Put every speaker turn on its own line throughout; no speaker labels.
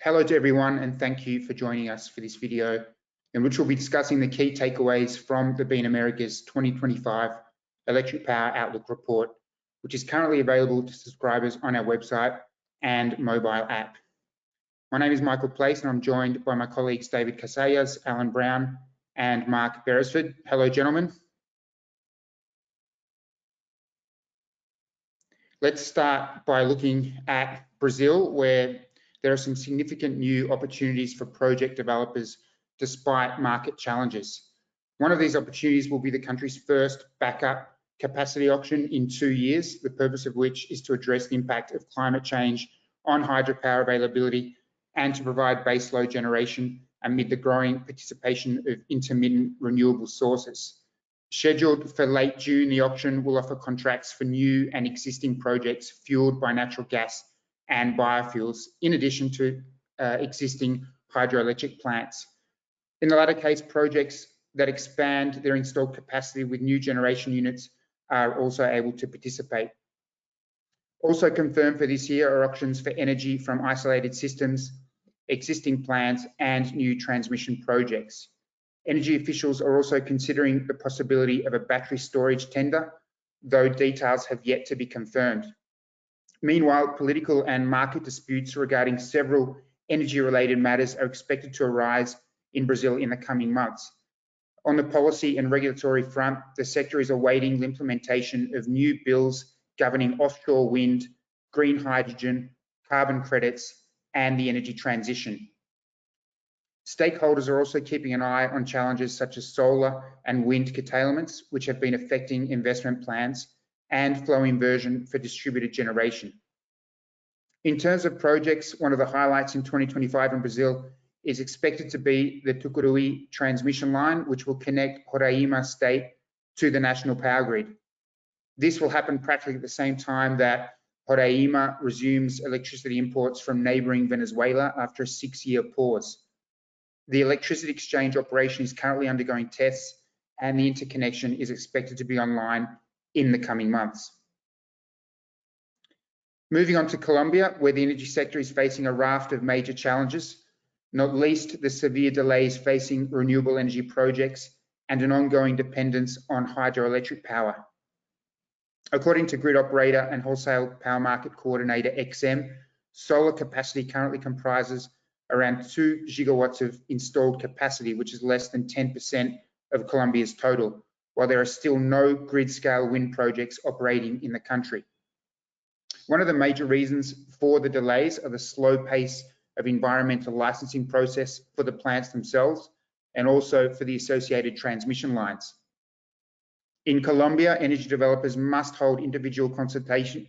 Hello to everyone, and thank you for joining us for this video, in which we'll be discussing the key takeaways from the BNamericas 2025 Electric Power Outlook Report, which is currently available to subscribers on our website and mobile app. My name is Michael Place, and I'm joined by my colleagues David Casellas, Alan Brown, and Mark Beresford. Hello, gentlemen. Let's start by looking at Brazil, where there are some significant new opportunities for project developers despite market challenges. One of these opportunities will be the country's first backup capacity auction in 2 years, the purpose of which is to address the impact of climate change on hydropower availability and to provide baseload generation amid the growing participation of intermittent renewable sources. Scheduled for late June, the auction will offer contracts for new and existing projects fueled by natural gas and biofuels, in addition to existing hydroelectric plants. In the latter case, projects that expand their installed capacity with new generation units are also able to participate. Also confirmed for this year are auctions for energy from isolated systems, existing plants, and new transmission projects. Energy officials are also considering the possibility of a battery storage tender, though details have yet to be confirmed. Meanwhile, political and market disputes regarding several energy-related matters are expected to arise in Brazil in the coming months. On the policy and regulatory front, the sector is awaiting the implementation of new bills governing offshore wind, green hydrogen, carbon credits, and the energy transition. Stakeholders are also keeping an eye on challenges such as solar and wind curtailments, which have been affecting investment plans and flow inversion for distributed generation. In terms of projects, one of the highlights in 2025 in Brazil is expected to be the Tucuruí transmission line, which will connect Roraima state to the national power grid. This will happen practically at the same time that Roraima resumes electricity imports from neighboring Venezuela after a 6-year pause. The electricity exchange operation is currently undergoing tests, and the interconnection is expected to be online in the coming months. Moving on to Colombia, where the energy sector is facing a raft of major challenges, not least the severe delays facing renewable energy projects and an ongoing dependence on hydroelectric power. According to grid operator and wholesale power market coordinator XM, solar capacity currently comprises around 2 gigawatts of installed capacity, which is less than 10% of Colombia's total, while there are still no grid-scale wind projects operating in the country. One of the major reasons for the delays are the slow pace of environmental licensing process for the plants themselves and also for the associated transmission lines. In Colombia, energy developers must hold individual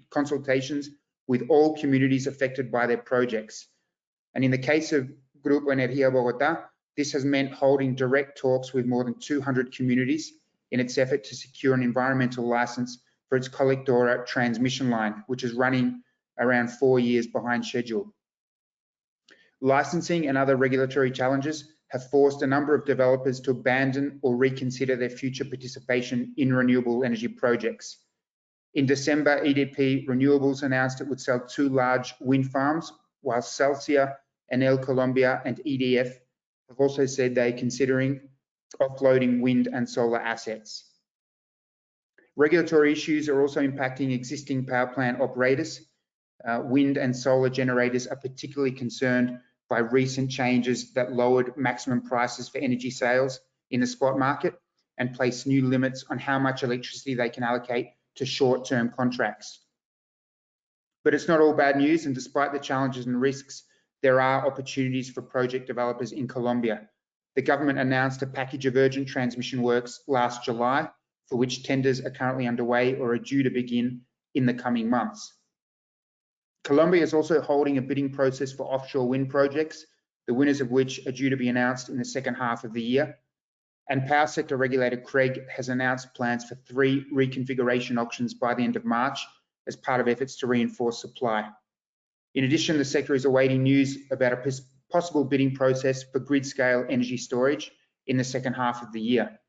consultations with all communities affected by their projects. And in the case of Grupo Energía Bogotá, this has meant holding direct talks with more than 200 communities in its effort to secure an environmental license for its Colectora transmission line, which is running around 4 years behind schedule. Licensing and other regulatory challenges have forced a number of developers to abandon or reconsider their future participation in renewable energy projects. In December, EDP Renewables announced it would sell 2 large wind farms, while Celsia, Enel Colombia, and EDF have also said they're considering offloading wind and solar assets. Regulatory issues are also impacting existing power plant operators. Wind and solar generators are particularly concerned by recent changes that lowered maximum prices for energy sales in the spot market and placed new limits on how much electricity they can allocate to short-term contracts. But it's not all bad news, and despite the challenges and risks, there are opportunities for project developers in Colombia. The government announced a package of urgent transmission works last July, for which tenders are currently underway or are due to begin in the coming months. Colombia is also holding a bidding process for offshore wind projects, the winners of which are due to be announced in the second half of the year. And power sector regulator CREG has announced plans for 3 reconfiguration auctions by the end of March as part of efforts to reinforce supply. In addition, the sector is awaiting news about a possible bidding process for grid-scale energy storage in the second half of the year.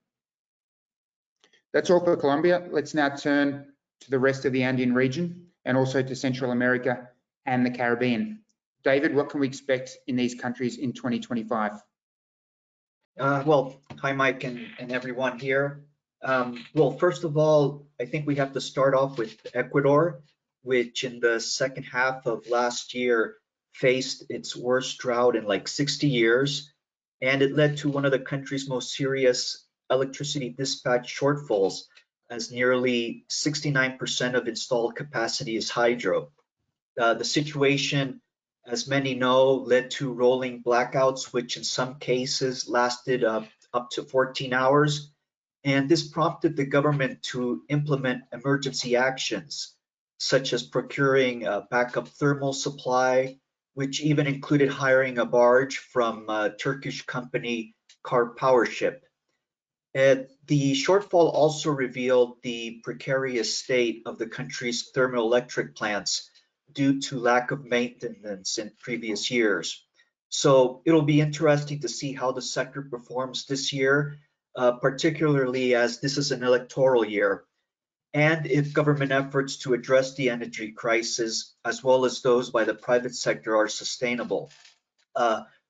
That's all for Colombia. Let's now turn to the rest of the Andean region and also to Central America and the Caribbean. David, what can we expect in these countries in 2025?
Well, hi, Mike, and everyone here. Well, first of all, I think we have to start off with Ecuador, which in the second half of last year faced its worst drought in like 60 years, and it led to one of the country's most serious electricity dispatch shortfalls, as nearly 69% of installed capacity is hydro. The situation, as many know, led to rolling blackouts, which in some cases lasted up to 14 hours. And this prompted the government to implement emergency actions, such as procuring a backup thermal supply, which even included hiring a barge from Turkish company Car Powership. The shortfall also revealed the precarious state of the country's thermoelectric plants due to lack of maintenance in previous years. So it'll be interesting to see how the sector performs this year, particularly as this is an electoral year, and if government efforts to address the energy crisis, as well as those by the private sector, are sustainable.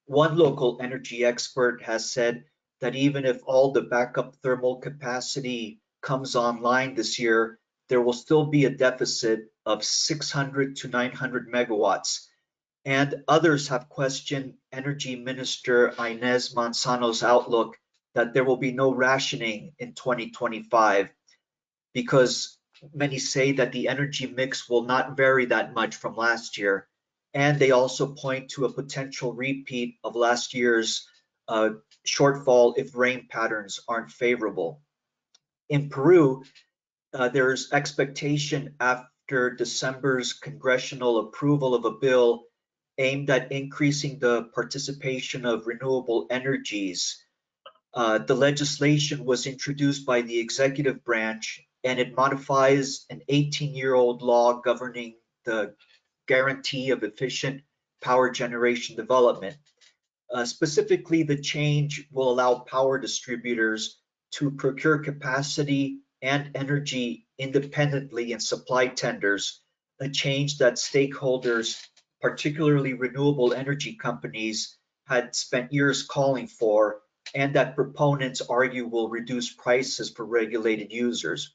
One local energy expert has said that even if all the backup thermal capacity comes online this year, there will still be a deficit of 600 to 900 megawatts. And others have questioned Energy Minister Inés Manzano's outlook that there will be no rationing in 2025, because many say that the energy mix will not vary that much from last year. And they also point to a potential repeat of last year's shortfall if rain patterns aren't favorable. In Peru, there's expectation after December's congressional approval of a bill aimed at increasing the participation of renewable energies. The legislation was introduced by the executive branch, and it modifies an 18-year-old law governing the guarantee of efficient power generation development. Specifically, the change will allow power distributors to procure capacity and energy independently in supply tenders, a change that stakeholders, particularly renewable energy companies, had spent years calling for, and that proponents argue will reduce prices for regulated users.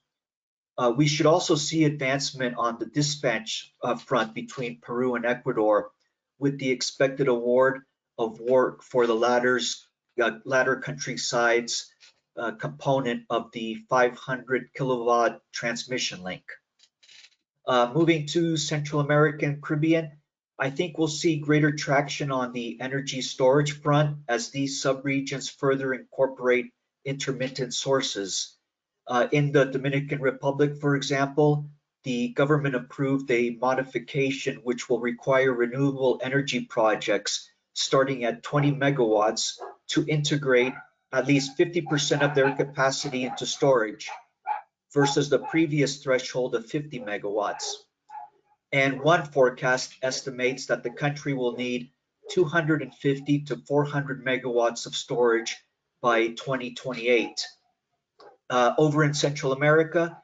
We should also see advancement on the dispatch front between Peru and Ecuador, with the expected award of work for the latter countryside's component of the 500 kilowatt transmission link. Moving to Central America and Caribbean, I think we'll see greater traction on the energy storage front as these subregions further incorporate intermittent sources. In the Dominican Republic, for example, the government approved a modification which will require renewable energy projects starting at 20 megawatts to integrate at least 50% of their capacity into storage versus the previous threshold of 50 megawatts. And one forecast estimates that the country will need 250 to 400 megawatts of storage by 2028. Over in Central America,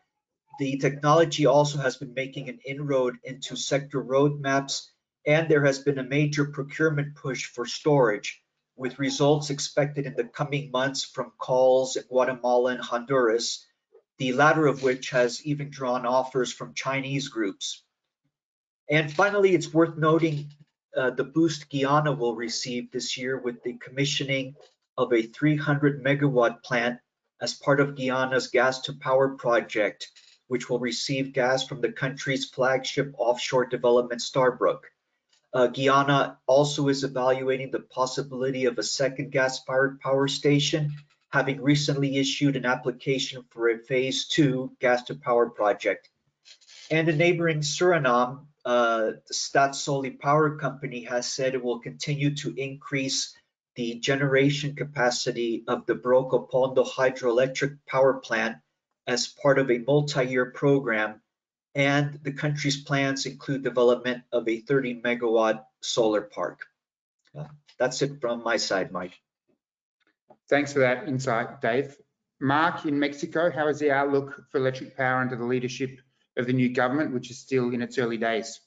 the technology also has been making an inroad into sector roadmaps, and there has been a major procurement push for storage, with results expected in the coming months from calls in Guatemala and Honduras, the latter of which has even drawn offers from Chinese groups. And finally, it's worth noting the boost Guyana will receive this year with the commissioning of a 300 megawatt plant as part of Guyana's gas to power project, which will receive gas from the country's flagship offshore development, Starbrook. Guyana also is evaluating the possibility of a second gas-fired power station, having recently issued an application for a phase 2 gas to power project. And in neighboring Suriname, the Staatsolie Power Company has said it will continue to increase the generation capacity of the Brokopondo hydroelectric power plant as part of a multi-year program, and the country's plans include development of a 30 megawatt solar park. That's it from my side, Mike.
Thanks for that insight, Dave. Mark, in Mexico, how is the outlook for electric power under the leadership of the new government, which is still in its early days?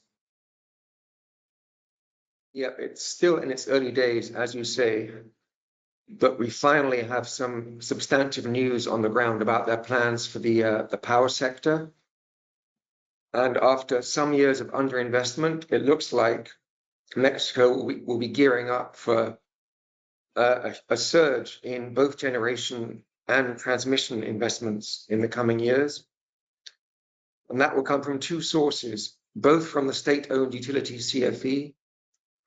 Yeah, it's still in its early days, as you say, but we finally have some substantive news on the ground about their plans for the power sector. And after some years of underinvestment, it looks like Mexico will be gearing up for a surge in both generation and transmission investments in the coming years. And that will come from two sources, both from the state-owned utility CFE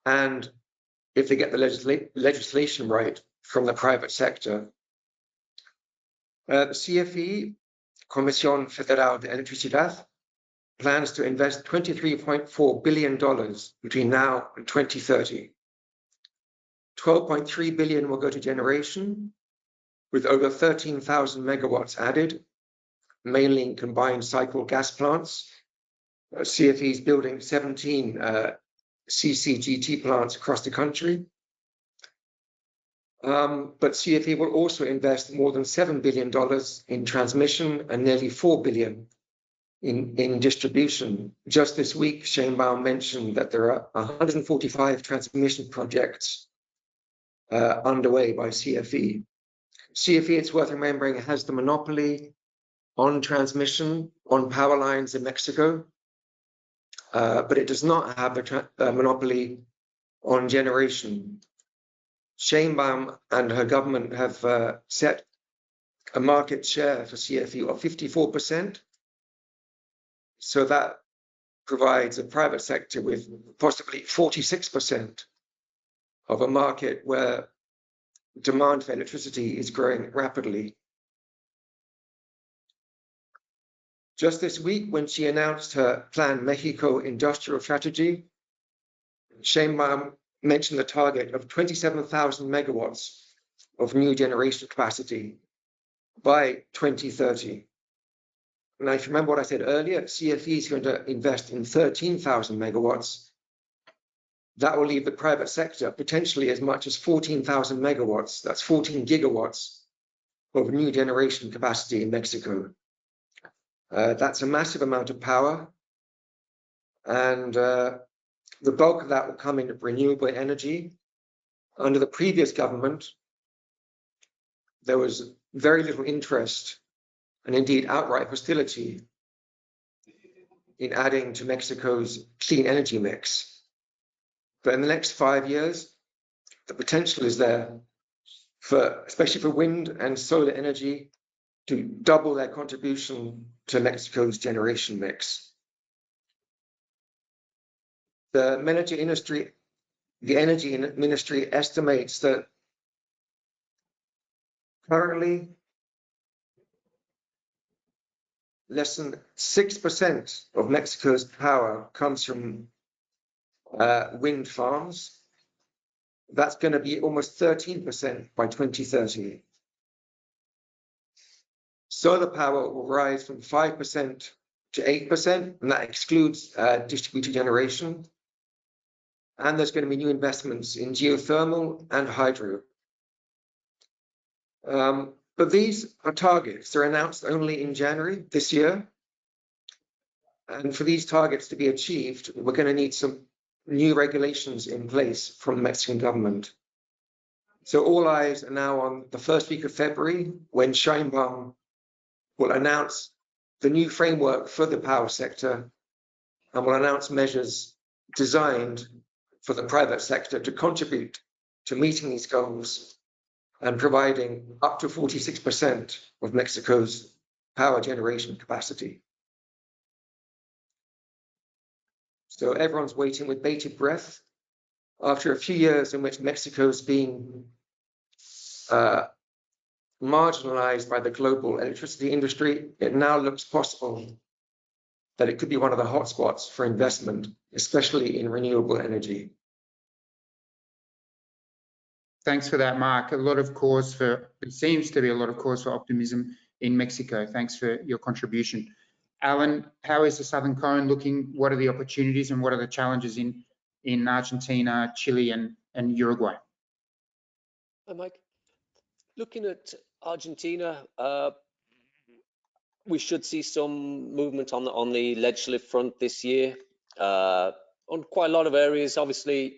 and, if they get the legislation right, from the private sector. The CFE, Comisión Federal de Electricidad, plans to invest $23.4 billion between now and 2030. 12.3 billion will go to generation, with over 13,000 megawatts added, mainly in combined cycle gas plants. CFE is building 17 CCGT plants across the country. But CFE will also invest more than $7 billion in transmission and nearly $4 billion in distribution. Just this week, Sheinbaum mentioned that there are 145 transmission projects underway by CFE. CFE, it's worth remembering, has the monopoly on transmission on power lines in Mexico, but it does not have the monopoly on generation. Sheinbaum and her government have set a market share for CFE of 54%. So that provides a private sector with possibly 46% of a market where demand for electricity is growing rapidly. Just this week, when she announced her Plan Mexico industrial strategy, Sheinbaum mentioned the target of 27,000 megawatts of new generation capacity by 2030. Now, if you remember what I said earlier, CFE is going to invest in 13,000 megawatts. That will leave the private sector potentially as much as 14,000 megawatts. That's 14 gigawatts of new generation capacity in Mexico. That's a massive amount of power. And the bulk of that will come in renewable energy. Under the previous government, there was very little interest and indeed outright hostility in adding to Mexico's clean energy mix. But in the next 5 years, the potential is there for, especially for wind and solar energy, to double their contribution to Mexico's generation mix. The energy ministry estimates that currently less than 6% of Mexico's power comes from wind farms. That's going to be almost 13% by 2030. Solar power will rise from 5% to 8%, and that excludes distributed generation. And there's going to be new investments in geothermal and hydro. But these are targets. They're announced only in January this year. And for these targets to be achieved, we're going to need some new regulations in place from the Mexican government. So all eyes are now on the first week of February, when Sheinbaum will announce the new framework for the power sector and will announce measures designed for the private sector to contribute to meeting these goals and providing up to 46% of Mexico's power generation capacity. So everyone's waiting with bated breath. After a few years in which Mexico's been marginalized by the global electricity industry, it now looks possible that it could be one of the hotspots for investment, especially in renewable energy.
Thanks for that, Mark. It seems to be a lot of cause for optimism in Mexico. Thanks for your contribution. Alan, how is the Southern Cone looking? What are the opportunities and what are the challenges in Argentina, Chile, and Uruguay?
Hi, Mike. Looking at Argentina, we should see some movement on the legislative front this year on quite a lot of areas. Obviously,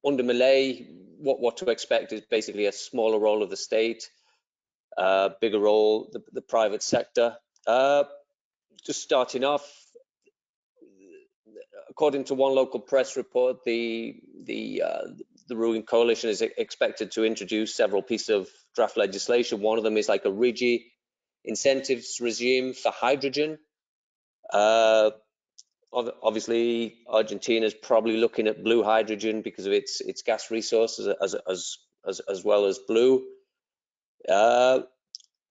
under Malay, what to expect is basically a smaller role of the state, bigger role the private sector. Just starting off, according to one local press report, the ruling coalition is expected to introduce several pieces of draft legislation. One of them is like a RIGI incentives regime for hydrogen. Obviously, Argentina is probably looking at blue hydrogen because of its gas resources as well as blue.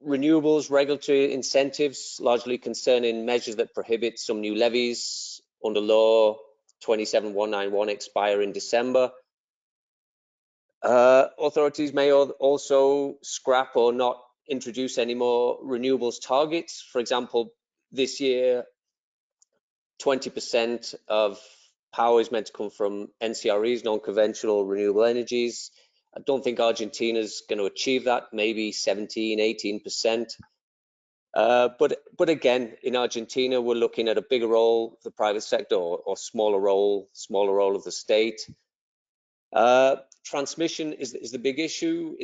Renewables regulatory incentives, largely concerning measures that prohibit some new levies under law 27191 expire in December. Authorities may also scrap or not introduce any more renewables targets. For example, this year, 20% of power is meant to come from NCREs, non-conventional renewable energies. I don't think Argentina's going to achieve that, maybe 17, 18%. But again, in Argentina, we're looking at a bigger role of the private sector or smaller role of the state. Transmission is the big issue.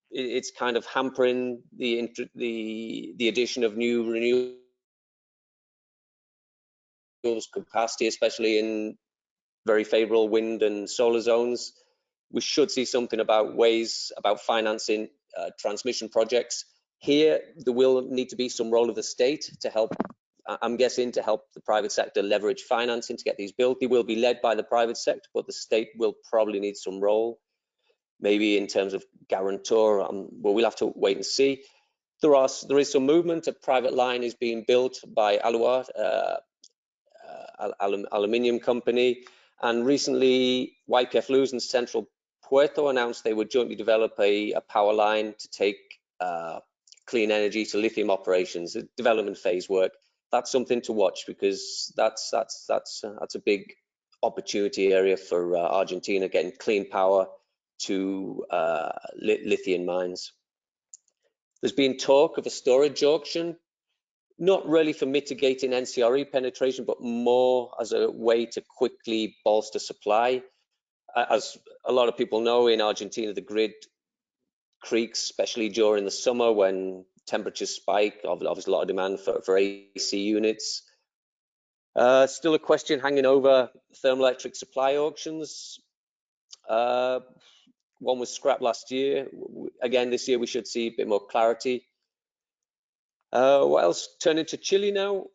It's kind of hampering the addition of new renewables capacity, especially in very favorable wind and solar zones. We should see something about ways about financing transmission projects. Here, there will need to be some role of the state to help, I'm guessing, to help the private sector leverage financing to get these built. They will be led by the private sector, but the state will probably need some role, maybe in terms of guarantor. Well, we'll have to wait and see. There is some movement. A private line is being built by Aluart, aluminium company, and recently YPF Luz and Central Puerto announced they would jointly develop a power line to take clean energy to lithium operations, development phase work. That's something to watch because that's a big opportunity area for Argentina, getting clean power to lithium mines. There's been talk of a storage auction, not really for mitigating NCRE penetration, but more as a way to quickly bolster supply. As a lot of people know, in Argentina, the grid creaks, especially during the summer when temperatures spike. Obviously, a lot of demand for AC units. Still a question hanging over thermoelectric supply auctions. One was scrapped last year. Again, this year we should see a bit more clarity. What else? Turning to Chile now.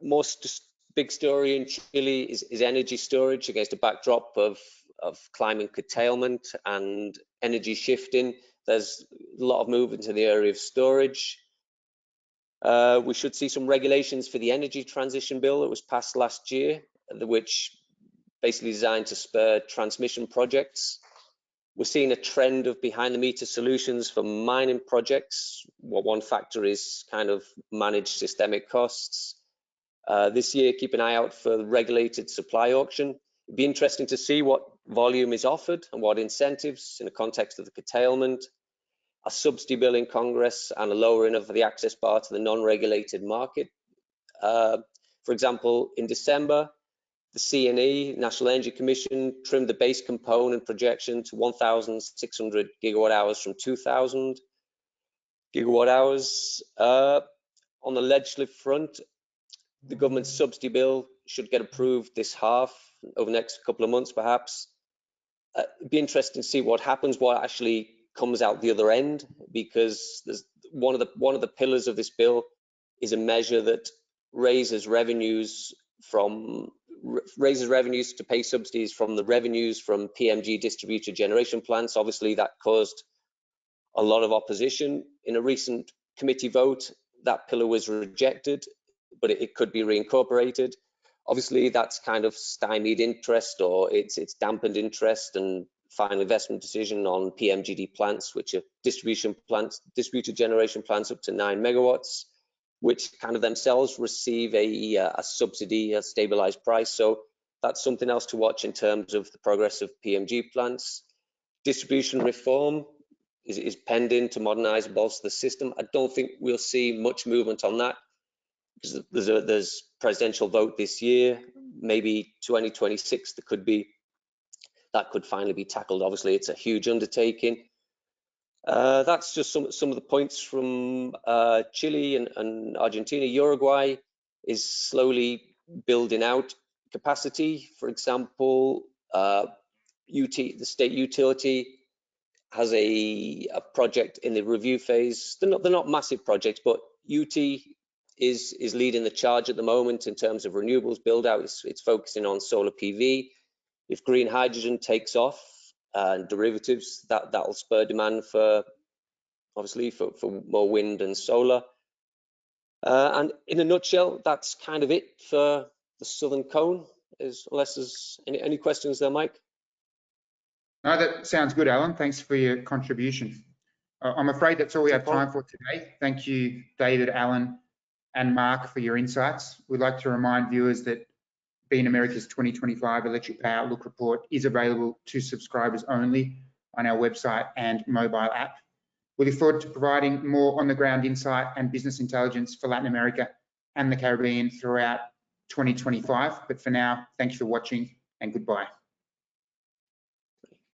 Most big story in Chile is energy storage against a backdrop of climate curtailment and energy shifting. There's a lot of movement in the area of storage. We should see some regulations for the energy transition bill that was passed last year, which basically designed to spur transmission projects. We're seeing a trend of behind the meter solutions for mining projects. One factor is kind of managed systemic costs. This year, keep an eye out for the regulated supply auction. It'd be interesting to see what volume is offered and what incentives in the context of the curtailment, a subsidy bill in Congress, and a lowering of the access bar to the non-regulated market. For example, in December, the CNE, National Energy Commission, trimmed the base component projection to 1,600 gigawatt hours from 2,000 gigawatt hours. On the legislative front, the government's subsidy bill should get approved this half, over the next couple of months perhaps. It'd be interesting to see what happens, what actually comes out the other end, because there's one of the pillars of this bill is a measure that raises revenues to pay subsidies from the revenues from PMG distributed generation plants. Obviously, that caused a lot of opposition. In a recent committee vote, that pillar was rejected, but it could be reincorporated. Obviously, that's kind of stymied interest, or it's dampened interest and final investment decision on PMGD plants, which are distributed generation plants up to 9 megawatts, which kind of themselves receive a subsidy, a stabilized price. So that's something else to watch in terms of the progress of PMG plants. Distribution reform is pending to modernize and bolster the system. I don't think we'll see much movement on that because there's presidential vote this year, maybe 2026 there could be that could finally be tackled. Obviously, it's a huge undertaking. That's just some of the points from Chile and Argentina. Uruguay is slowly building out capacity. For example, the state utility has a project in the review phase. They're not massive projects, but UT is leading the charge at the moment in terms of renewables build out. It's focusing on solar PV. If green hydrogen takes off and derivatives, that'll spur demand for, obviously, for more wind and solar. And in a nutshell, that's kind of it for the Southern Cone, unless there's any questions there, Mike.
No, that sounds good, Alan. Thanks for your contribution. I'm afraid that's all we have time for today. Thank you, David, Alan, and Mark for your insights. We'd like to remind viewers that BNamericas 2025 Electric Power Outlook Report is available to subscribers only on our website and mobile app. We look forward to providing more on-the-ground insight and business intelligence for Latin America and the Caribbean throughout 2025. But for now, thank you for watching and goodbye.